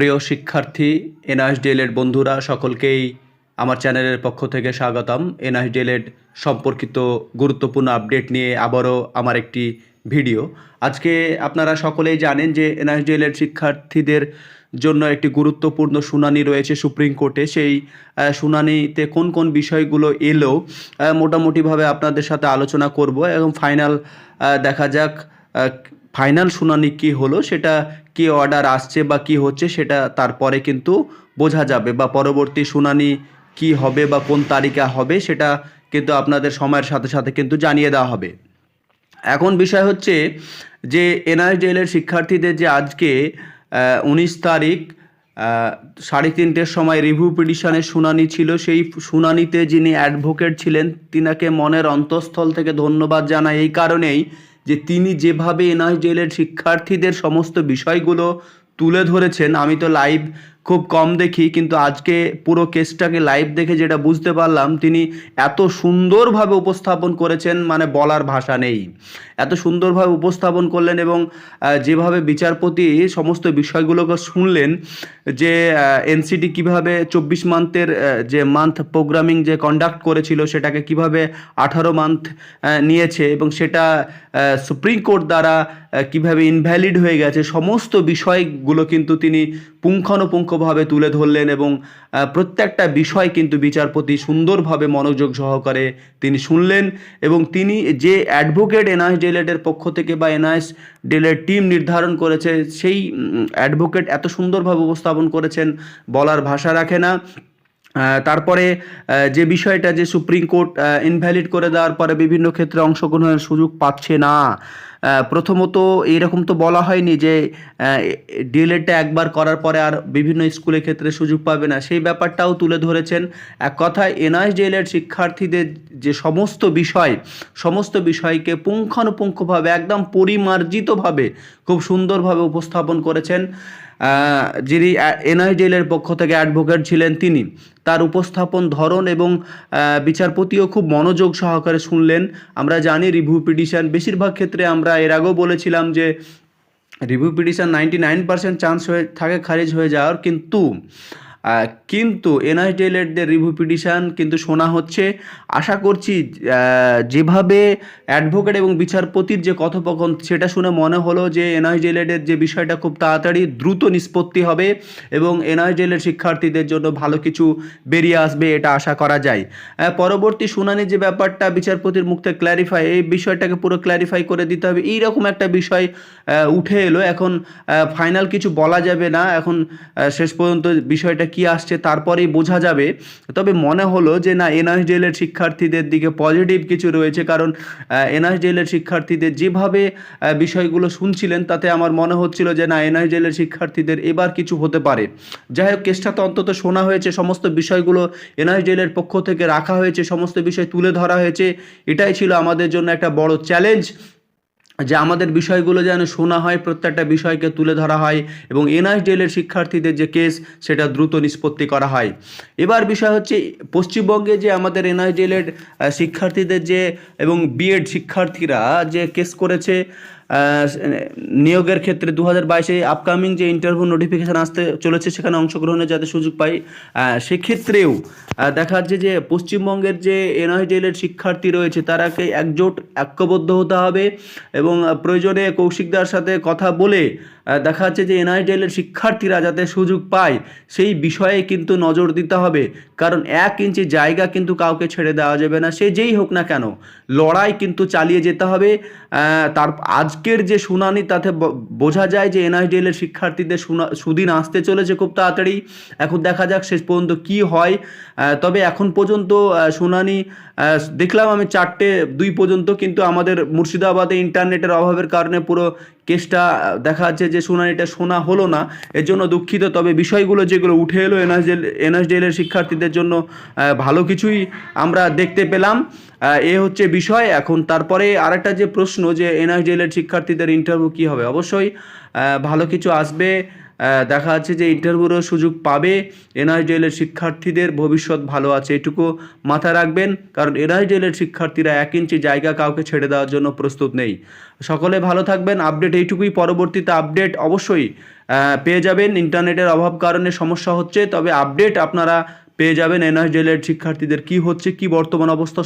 প্রিয় শিক্ষার্থী, এনআইএসডিএলএড বন্ধুরা সকলকেই আমার চ্যানেলের পক্ষ থেকে স্বাগতম। এনআইএসডিএলএড সম্পর্কিত গুরুত্বপূর্ণ আপডেট নিয়ে আবারও আমার একটি ভিডিও। আজকে আপনারা সকলেই জানেন যে এনআইএসডিএলএড শিক্ষার্থীদের জন্য একটি গুরুত্বপূর্ণ শুনানি রয়েছে সুপ্রিম কোর্টে। সেই শুনানিতে কোন কোন বিষয়গুলো এলো মোটামুটিভাবে আপনাদের সাথে আলোচনা করব এবং ফাইনাল দেখা যাক ফাইনাল শুনানি কী হলো, সেটা কি অর্ডার আসছে বা কি হচ্ছে সেটা তারপরে কিন্তু বোঝা যাবে, বা পরবর্তী শুনানি কি হবে বা কোন তারিখে হবে সেটা কিন্তু আপনাদের সময়ের সাথে সাথে কিন্তু জানিয়ে দেওয়া হবে। এখন বিষয় হচ্ছে যে এনআইএসডিএলের শিক্ষার্থীদের যে আজকে 19 তারিখ 3:30-টের সময় রিভিউ পিটিশনের শুনানি ছিল, সেই শুনানিতে যিনি অ্যাডভোকেট ছিলেন তিনাকে মনের অন্তঃস্থল থেকে ধন্যবাদ জানাই এই কারণেই যে তিনি যেভাবে এনআইএসডিএলের শিক্ষার্থীদের সমস্ত বিষয়গুলো তুলে ধরেছেন। আমি তো লাইভ খুব কম দেখি, কিন্তু আজকে পুরো কেসটাকে লাইভ দেখে যেটা বুঝতে পারলাম, তিনি এত সুন্দরভাবে উপস্থাপন করেছেন, মানে বলার ভাষা নেই। এত সুন্দরভাবে উপস্থাপন করলেন এবং যেভাবে বিচারপতি সমস্ত বিষয়গুলোকে শুনলেন, যে এনসিটি কিভাবে 24 মান্থের যে মান্থ প্রোগ্রামিং যে কন্ডাক্ট করেছিল সেটাকে কিভাবে 18 মান্থ নিয়েছে এবং সেটা সুপ্রিম কোর্ট দ্বারা কিভাবে ইনভ্যালিড হয়ে গেছে, সমস্ত বিষয়গুলো কিন্তু তিনি পুঙ্খানুপুঙ্খভাবে তুলে ধরলেন এবং প্রত্যেকটা বিষয় কিন্তু বিচারপতি সুন্দরভাবে মনোযোগ সহকারে তিনি শুনলেন। এবং তিনি যে অ্যাডভোকেট এনআইএসডিএলের পক্ষ থেকে বা এনআইএসডিএলের টিম নির্ধারণ করেছে, সেই অ্যাডভোকেট এত সুন্দরভাবে উপস্থাপন করেছেন, বলার ভাষা রাখে না। তারপরে যে বিষয়টা যে সুপ্রিম কোর্ট ইনভ্যালিড করে দেওয়ার পরে বিভিন্ন ক্ষেত্রে অংশগ্রহণের সুযোগ পাচ্ছে না, প্রথমত এরকম তো বলা হয়নি যে ডিএলএডটা একবার করার পরে আর বিভিন্ন স্কুলের ক্ষেত্রে সুযোগ পাবে না, সেই ব্যাপারটাও তুলে ধরেছেন। এক কথায় এনআইএসডিএলের শিক্ষার্থীদের যে সমস্ত বিষয়কে পুঙ্খানুপুঙ্খভাবে একদম পরিমার্জিতভাবে খুব সুন্দরভাবে উপস্থাপন করেছেন যিনি এনআইএসডিএলের পক্ষ থেকে অ্যাডভোকেট ছিলেন তিনি। তার উপস্থাপন ধরন এবং বিচারপতিও খুব মনোযোগ সহকারে শুনলেন। আমরা জানি রিভিউ পিটিশন বেশিরভাগ ক্ষেত্রে, আমরা এর আগেও বলেছিলাম যে রিভিউ পিটিশন 99% চান্স হয়ে থাকে খারিজ হয়ে যাওয়ার, কিন্তু এনআইএসডিএলের রিভিউ পিটিশন কিন্তু শোনা হচ্ছে। আশা করছি যেভাবে অ্যাডভোকেট এবং বিচারপতির যে কথোপকথন, সেটা শুনে মনে হলো যে এনআইএসডিএলের যে বিষয়টা খুব তাড়াতাড়ি দ্রুত নিষ্পত্তি হবে এবং এনআইএসডিএলের শিক্ষার্থীদের জন্য ভালো কিছু বেরিয়ে আসবে, এটা আশা করা যায়। পরবর্তী শুনানি যে ব্যাপারটা বিচারপতির মুখ থেকে ক্ল্যারিফাই, এই বিষয়টাকে পুরো ক্ল্যারিফাই করে দিতে হবে, এইরকম একটা বিষয় উঠে এলো। এখন ফাইনাল কিছু বলা যাবে না, এখন শেষ পর্যন্ত বিষয়টা কি আসছে তারপরেই বোঝা যাবে। তবে মনে হলো যে না, এনআইএসডিএলের শিক্ষার্থীদের দিকে পজিটিভ কিছু রয়েছে, কারণ এনআইএসডিএলের শিক্ষার্থীদের যেভাবে বিষয়গুলো শুনছিলেন তাতে আমার মনে হচ্ছিল যে না, এনআইএসডিএলের শিক্ষার্থীদের এবার কিছু হতে পারে। যাই হোক, কেসটা তো অন্তত শোনা হয়েছে, সমস্ত বিষয়গুলো এনআইএসডিএলের পক্ষ থেকে রাখা হয়েছে, সমস্ত বিষয় তুলে ধরা হয়েছে। এটাই ছিল আমাদের জন্য একটা বড় চ্যালেঞ্জ, যে আমাদের বিষয়গুলো যেন শোনা হয়, প্রত্যেকটা বিষয়কে তুলে ধরা হয় এবং এনআইএসডিএলের শিক্ষার্থীদের যে কেস সেটা দ্রুত নিষ্পত্তি করা হয়। এবার বিষয় হচ্ছে পশ্চিমবঙ্গে যে আমাদের এনআইএসডিএলের শিক্ষার্থীদের যে এবং বিএড শিক্ষার্থীরা যে কেস করেছে নিয়োগের ক্ষেত্রে 2022-এ আপকামিং যে ইন্টারভিউ নোটিফিকেশান আসতে চলেছে, সেখানে অংশগ্রহণের যাতে সুযোগ পাই, সেক্ষেত্রেও দেখা যাচ্ছে যে পশ্চিমবঙ্গের যে এনআইএসডিএলের শিক্ষার্থী রয়েছে তারাকে একজোট ঐক্যবদ্ধ হতে হবে এবং প্রয়োজনে কৌশিকদার সাথে কথা বলে দেখা যাচ্ছে যে এনআইএসডিএলের শিক্ষার্থীরা যাতে সুযোগ পায় সেই বিষয়ে কিন্তু নজর দিতে হবে। কারণ 1 ইঞ্চি জায়গা কিন্তু কাউকে ছেড়ে দেওয়া যাবে না, সে যেই হোক না কেন, লড়াই কিন্তু চালিয়ে যেতে হবে। তার আজকের যে শুনানি তাতে বোঝা যায় যে এনআইএসডিএলের শিক্ষার্থীদের সুদিন আসতে চলেছে খুব তাড়াতাড়ি। এখন দেখা যাক শেষ পর্যন্ত কি হয়। তবে এখন পর্যন্ত শুনানি দেখলাম আমি 4:02 পর্যন্ত, কিন্তু আমাদের মুর্শিদাবাদে ইন্টারনেটের অভাবের কারণে পুরো কেসটা দেখা যাচ্ছে যে শুনানিটা শোনা হলো না, এর জন্য দুঃখিত। তবে বিষয়গুলো যেগুলো উঠে এলো এনআইএসডিএলের শিক্ষার্থীদের জন্য ভালো কিছুই আমরা দেখতে পেলাম। এ হচ্ছে বিষয়। এখন তারপরে আরেকটা যে প্রশ্ন, যে এনআইএসডিএলের শিক্ষার্থীদের ইন্টারভিউ কী হবে, অবশ্যই ভালো কিছু আসবে। দেখা যাচ্ছে যে ইন্টারভিউরও সুযোগ পাবে। এনআইডিএলের শিক্ষার্থীদের ভবিষ্যৎ ভালো আছে, এটুকু মাথায় রাখবেন, কারণ এনআইডিএলের শিক্ষার্থীরা 1 ইঞ্চি জায়গা কাউকে ছেড়ে দেওয়ার জন্য প্রস্তুত নেই। সকলে ভালো থাকবেন। আপডেট এইটুকুই, পরবর্তীতে আপডেট অবশ্যই পেয়ে যাবেন। ইন্টারনেটের অভাব কারণে সমস্যা হচ্ছে, তবে আপডেট আপনারা পেয়ে যাবেন। এনআইডিএলের শিক্ষার্থীদের কি হচ্ছে, কি বর্তমান অবস্থা